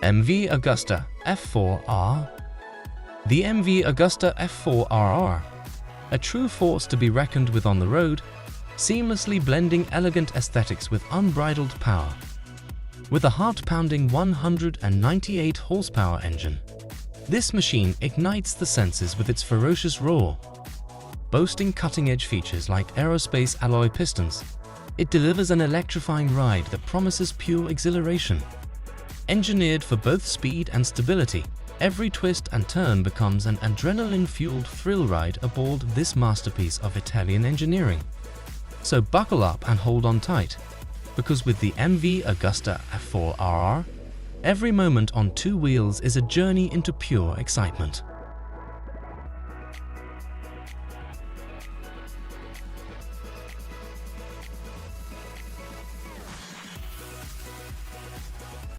MV Agusta F4RR. The MV Agusta F4RR, a true force to be reckoned with on the road, seamlessly blending elegant aesthetics with unbridled power. With a heart-pounding 198 horsepower engine, this machine ignites the senses with its ferocious roar. Boasting cutting-edge features like aerospace alloy pistons, it delivers an electrifying ride that promises pure exhilaration. Engineered for both speed and stability, every twist and turn becomes an adrenaline-fueled thrill ride aboard this masterpiece of Italian engineering. So buckle up and hold on tight, because with the MV Agusta F4RR, every moment on two wheels is a journey into pure excitement.